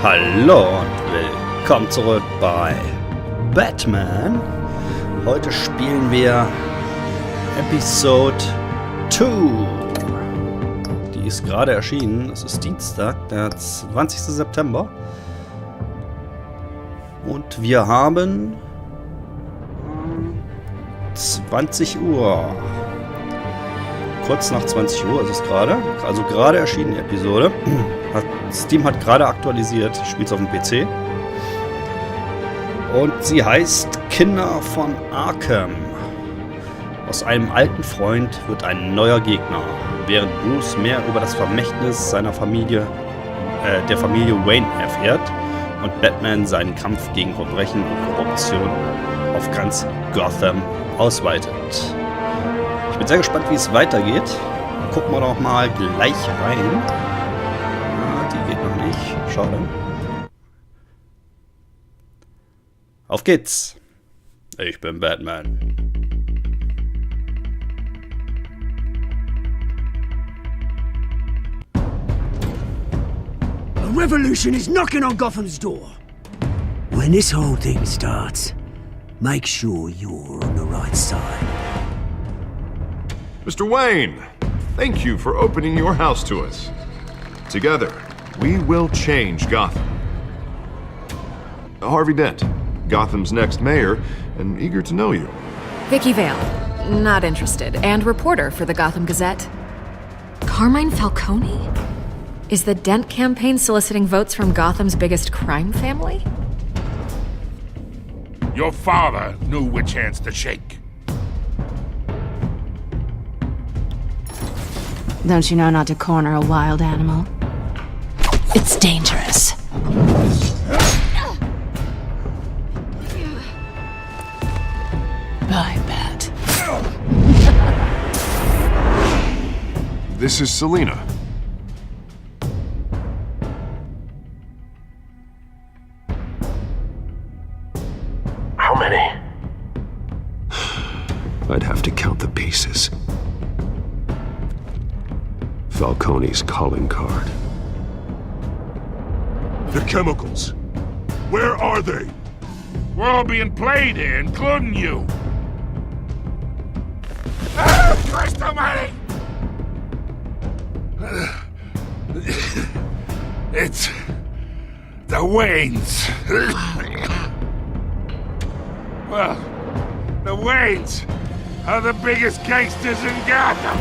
Hallo und willkommen zurück bei Batman. Heute spielen wir Episode 2. Die ist gerade erschienen. Es ist Dienstag, der 20. September. Und wir haben 20 Uhr. Kurz nach 20 Uhr ist es gerade. Also gerade erschienen die Episode. Steam hat gerade aktualisiert. Ich spiele es auf dem PC. Und sie heißt Kinder von Arkham. Aus einem alten Freund wird ein neuer Gegner. Während Bruce mehr über das Vermächtnis seiner Familie, der Familie Wayne erfährt und Batman seinen Kampf gegen Verbrechen und Korruption auf ganz Gotham ausweitet. Ich bin sehr gespannt, wie es weitergeht. Gucken wir doch mal gleich rein. Die geht noch nicht. Schade. Auf geht's. Ich bin Batman. A revolution is knocking on Gotham's door. When this whole thing starts, make sure you're on the right side. Mr. Wayne, thank you for opening your house to us. Together, we will change Gotham. Harvey Dent, Gotham's next mayor, and eager to know you. Vicky Vale, not interested, and reporter for the Gotham Gazette. Carmine Falcone? Is the Dent campaign soliciting votes from Gotham's biggest crime family? Your father knew which hands to shake. Don't you know not to corner a wild animal? It's dangerous. Bye, Bat. This is Selina. How many? I'd have to count the pieces. Falcone's calling card. The chemicals. Where are they? We're all being played here, including you. Christ almighty! It's the Waynes. Well, the Waynes are the biggest gangsters in Gotham.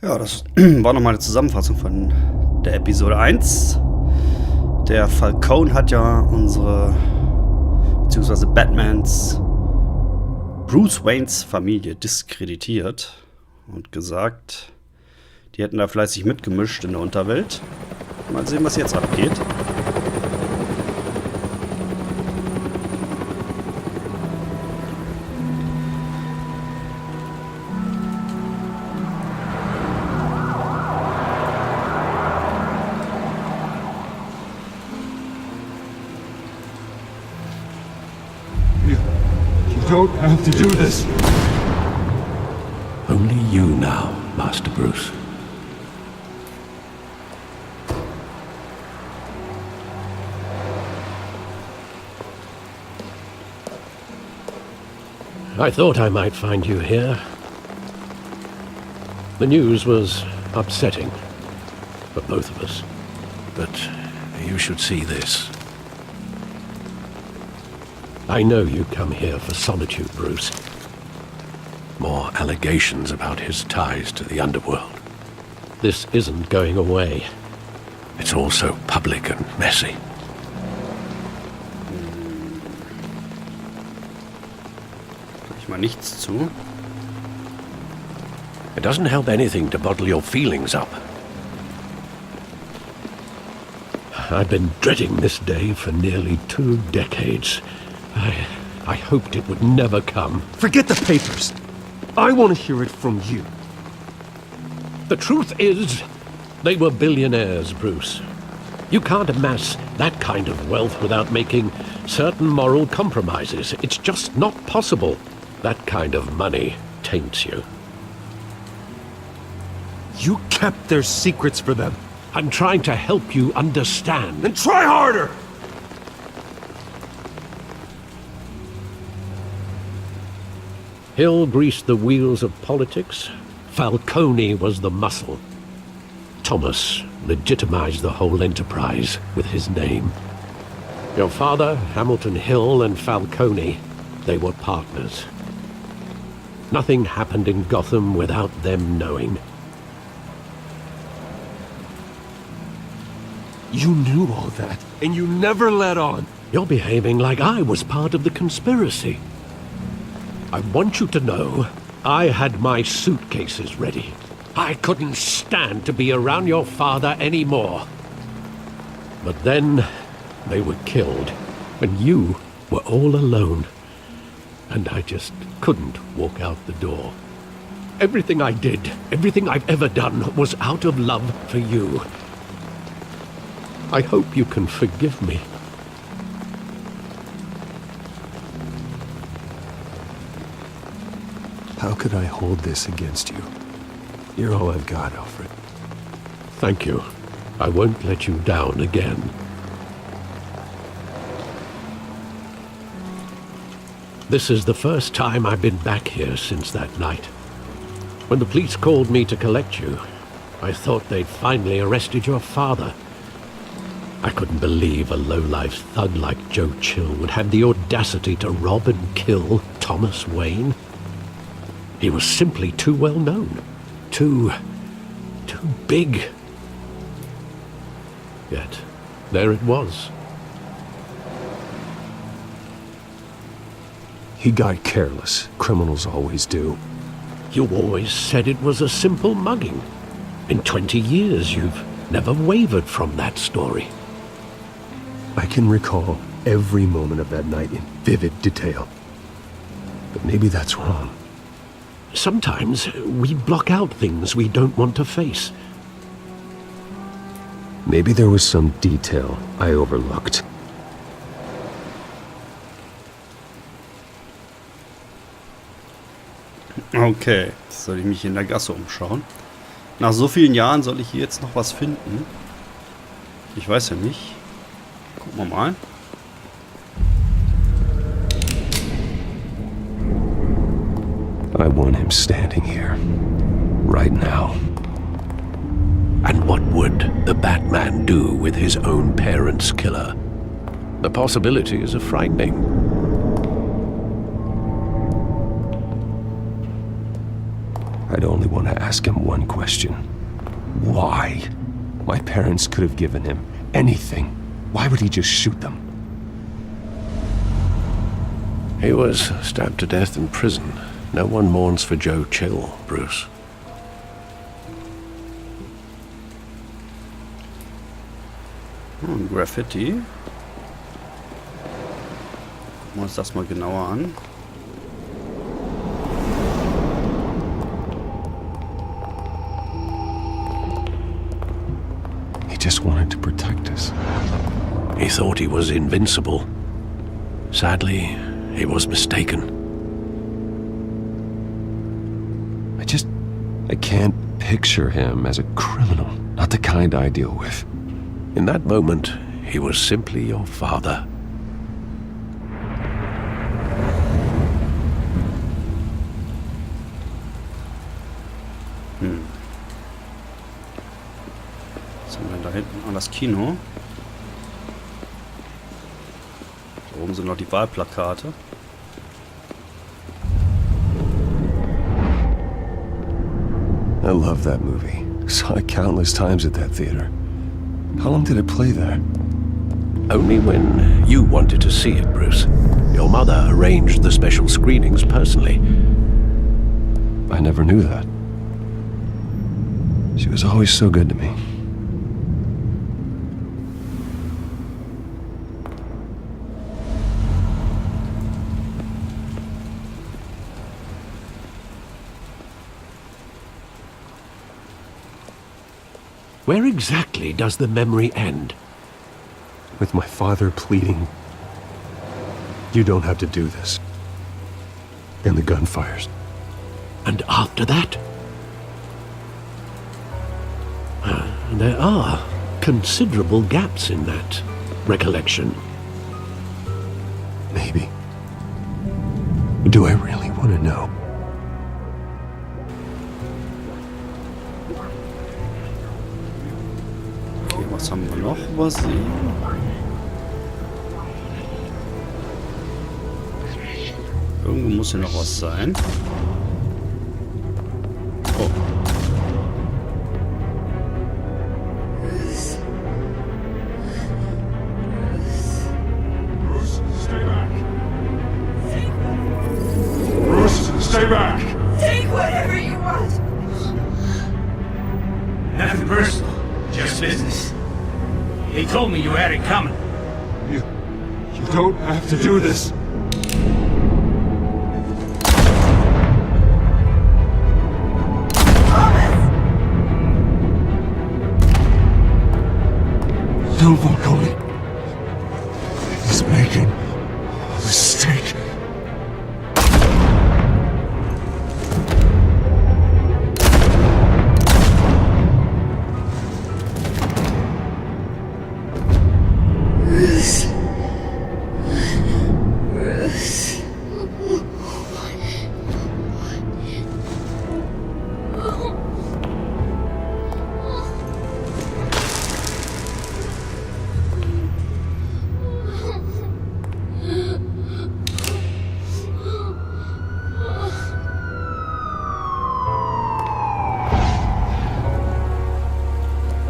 Ja, das war nochmal eine Zusammenfassung von der Episode 1. Der Falcone hat ja beziehungsweise Batmans, Bruce Waynes Familie diskreditiert und gesagt, die hätten da fleißig mitgemischt in der Unterwelt. Mal sehen, was jetzt abgeht. You don't have to do this. Only you now, Master Bruce. I thought I might find you here. The news was upsetting for both of us. But you should see this. I know you come here for solitude, Bruce. More allegations about his ties to the underworld. This isn't going away. It's all so public and messy. Ich mal nichts zu. It doesn't help anything to bottle your feelings up. I've been dreading this day for nearly 2 decades. I hoped it would never come. Forget the papers. I want to hear it from you. The truth is, they were billionaires, Bruce. You can't amass that kind of wealth without making certain moral compromises. It's just not possible. That kind of money taints you. You kept their secrets for them. I'm trying to help you understand. Then try harder! Hill greased the wheels of politics. Falcone was the muscle. Thomas legitimized the whole enterprise with his name. Your father, Hamilton Hill, and Falcone, they were partners. Nothing happened in Gotham without them knowing. You knew all that, and you never let on. You're behaving like I was part of the conspiracy. I want you to know I had my suitcases ready. I couldn't stand to be around your father anymore. But then they were killed, and you were all alone. And I just couldn't walk out the door. Everything I did, everything I've ever done, was out of love for you. I hope you can forgive me. How could I hold this against you? You're all I've got, Alfred. Thank you. I won't let you down again. This is the first time I've been back here since that night. When the police called me to collect you, I thought they'd finally arrested your father. I couldn't believe a low-life thug like Joe Chill would have the audacity to rob and kill Thomas Wayne. He was simply too well known. Too big. Yet, there it was. He got careless. Criminals always do. You always said it was a simple mugging. In 20 years, you've never wavered from that story. I can recall every moment of that night in vivid detail. But maybe that's wrong. Sometimes we block out things we don't want to face. Maybe there was some detail I overlooked. Okay, jetzt soll ich mich in der Gasse umschauen. Nach so vielen Jahren soll ich hier jetzt noch was finden? Ich weiß ja nicht. Gucken wir mal. I want him standing here. Right now. And what would the Batman do with his own parents' killer? The possibilities are frightening. I'd only want to ask him one question. Why? My parents could have given him anything. Why would he just shoot them? He was stabbed to death in prison. No one mourns for Joe Chill, Bruce. Graffiti. Gucken wir uns das mal genauer an. He just wanted to protect us. He thought he was invincible. Sadly, he was mistaken. I can't picture him as a criminal. Not the kind I deal with. In that moment, he was simply your father. Was haben wir denn da hinten? Ah, das Kino. Da oben sind noch die Wahlplakate. I love that movie. Saw it countless times at that theater. How long did it play there? Only when you wanted to see it, Bruce. Your mother arranged the special screenings personally. I never knew that. She was always so good to me. Where exactly does the memory end? with my father pleading, "You don't have to do this." And the gun fires. And after that? There are considerable gaps in that recollection. Maybe. Do I really want to know? Okay, was haben wir noch übersehen? Irgendwo muss hier noch was sein. Oh. Stay back! Take whatever you want! Nothing personal, just business. He told me you had it coming. You don't have to do this. No, Falcone. He's making a mistake.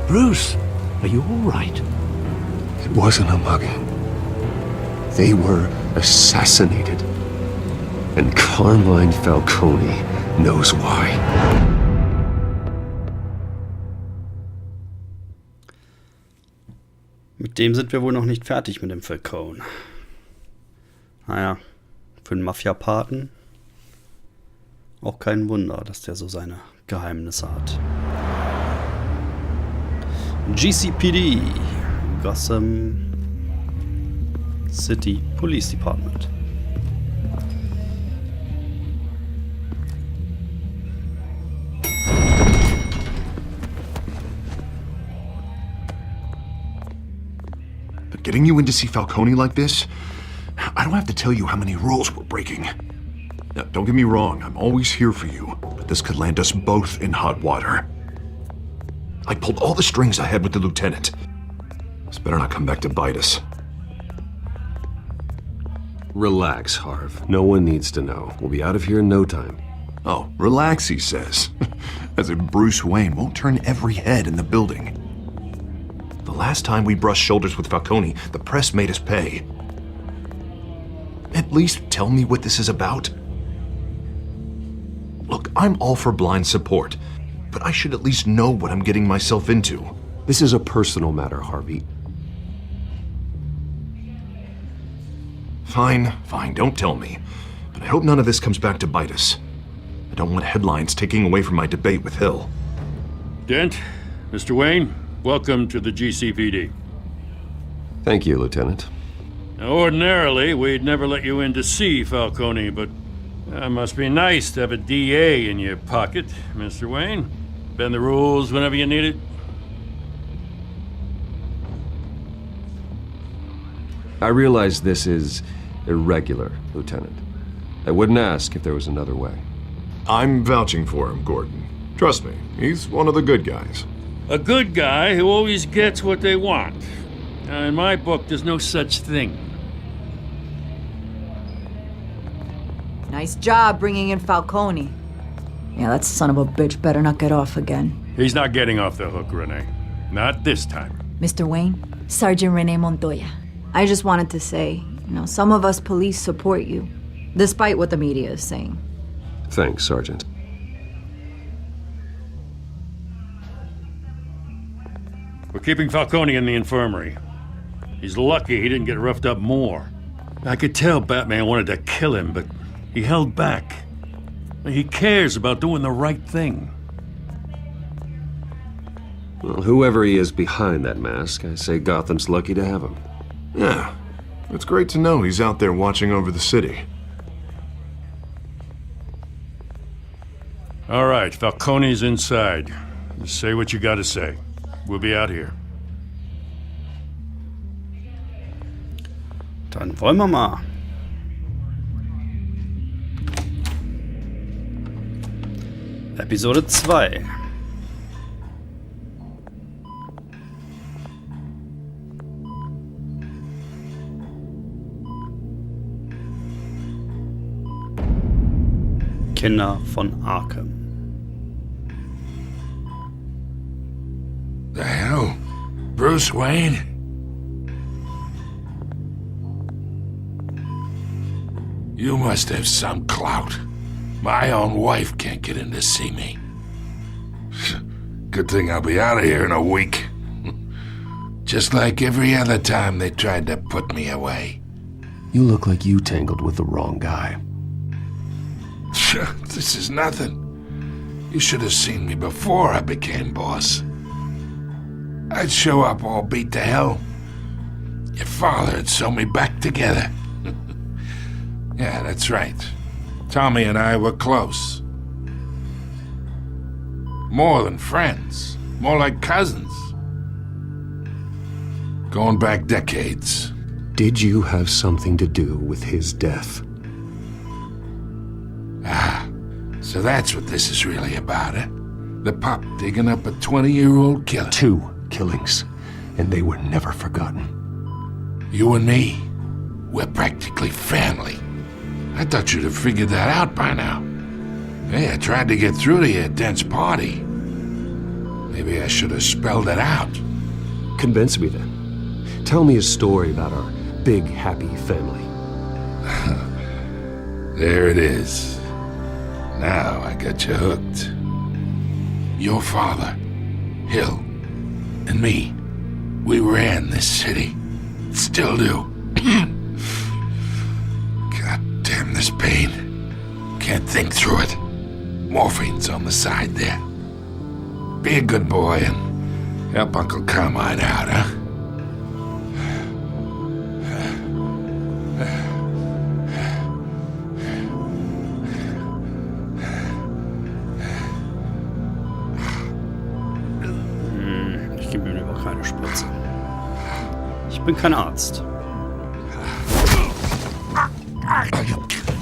Bruce, are you all right? It wasn't a mugging. They were assassinated. And Carmine Falcone knows why. Mit dem sind wir wohl noch nicht fertig mit dem Falcone. Naja, für einen Mafia-Paten auch kein Wunder, dass der so seine Geheimnisse hat. GCPD, Gotham City Police Department. But getting you in to see Falcone like this, I don't have to tell you how many rules we're breaking. Now, don't get me wrong, I'm always here for you, but this could land us both in hot water. I pulled all the strings I had with the lieutenant. This better not come back to bite us. Relax, Harv. No one needs to know. We'll be out of here in no time. Oh, relax, he says. As if Bruce Wayne won't turn every head in the building. The last time we brushed shoulders with Falcone, the press made us pay. At least tell me what this is about. Look, I'm all for blind support, but I should at least know what I'm getting myself into. This is a personal matter, Harvey. Fine, don't tell me. But I hope none of this comes back to bite us. I don't want headlines taking away from my debate with Hill. Dent, Mr. Wayne, welcome to the GCPD. Thank you, Lieutenant. Now, ordinarily, we'd never let you in to see Falcone, but it must be nice to have a DA in your pocket, Mr. Wayne. Bend the rules whenever you need it. I realize this is irregular, Lieutenant. I wouldn't ask if there was another way. I'm vouching for him, Gordon. Trust me, he's one of the good guys. A good guy who always gets what they want. Now, in my book, there's no such thing. Nice job bringing in Falcone. Yeah, that son of a bitch better not get off again. He's not getting off the hook, Renee. Not this time. Mr. Wayne, Sergeant Renee Montoya. I just wanted to say, some of us police support you, despite what the media is saying. Thanks, Sergeant. We're keeping Falcone in the infirmary. He's lucky he didn't get roughed up more. I could tell Batman wanted to kill him, but he held back. He cares about doing the right thing. Well, whoever he is behind that mask, I say Gotham's lucky to have him. Yeah, it's great to know he's out there watching over the city. All right, Falcone's inside. Just say what you gotta say. We'll be out here. Dann wollen wir mal. Episode 2. Kinder von Arkham. The hell? Bruce Wayne? You must have some clout. My own wife can't get in to see me. Good thing I'll be out of here in a week. Just like every other time they tried to put me away. You look like you tangled with the wrong guy. This is nothing. You should have seen me before I became boss. I'd show up all beat to hell. Your father'd sew me back together. Yeah, that's right. Tommy and I were close. More than friends. More like cousins. Going back decades. Did you have something to do with his death? Ah, so that's what this is really about, eh? The pup digging up a 20-year-old killer. 2 killings, and they were never forgotten. You and me, we're practically family. I thought you'd have figured that out by now. Hey, I tried to get through to your dense party. Maybe I should have spelled it out. Convince me then. Tell me a story about our big, happy family. There it is. Now I got you hooked. Your father, Hill, and me, we ran this city. Still do. God damn this pain. Can't think through it. Morphine's on the side there. Be a good boy and help Uncle Carmine out, huh? Ich gebe ihm lieber keine Spritze. Ich bin kein Arzt.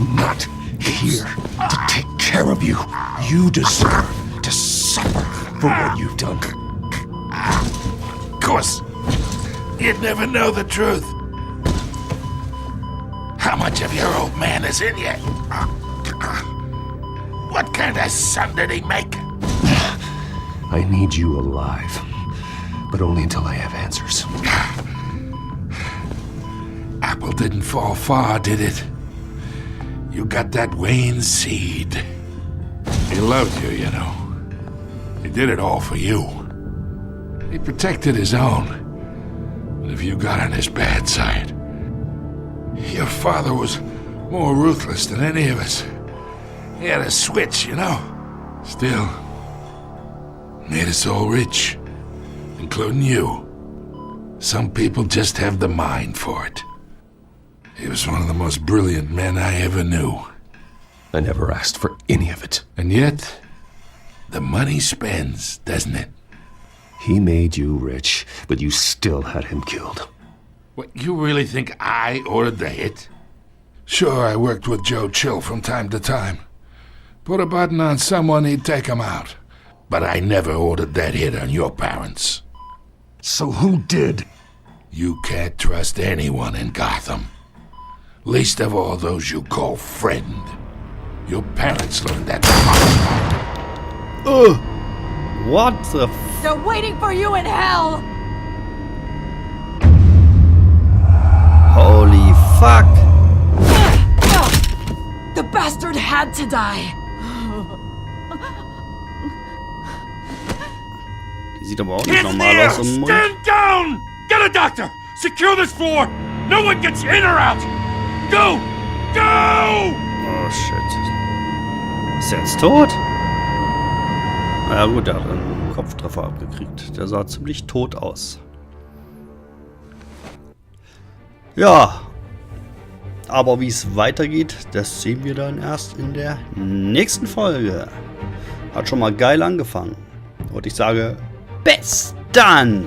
I'm not here to take care of you. You deserve to suffer for what you've done. Of course, you'd never know the truth. How much of your old man is in you? What kind of son did he make? I need you alive, but only until I have answers. Apple didn't fall far, did it? You got that Wayne seed. He loved you, you know. He did it all for you. He protected his own. But if you got on his bad side, your father was more ruthless than any of us. He had a switch, you know. Still, made us all rich, including you. Some people just have the mind for it. He was one of the most brilliant men I ever knew. I never asked for any of it. And yet, the money spends, doesn't it? He made you rich, but you still had him killed. What, you really think I ordered the hit? Sure, I worked with Joe Chill from time to time. Put a button on someone, he'd take him out. But I never ordered that hit on your parents. So who did? You can't trust anyone in Gotham. Least of all those you call friend. Your parents learned that. What the They're waiting for you in hell! Holy fuck! The bastard had to die! Die sieht aber auch nicht normal aus im Mund. Stand down! Get a doctor! Secure this floor! No one gets in or out! Go! Go! Oh shit. Ist er jetzt tot? Na ja gut, er hat einen Kopftreffer abgekriegt. Der sah ziemlich tot aus. Ja, aber wie es weitergeht, das sehen wir dann erst in der nächsten Folge. Hat schon mal geil angefangen. Und ich sage, bis dann!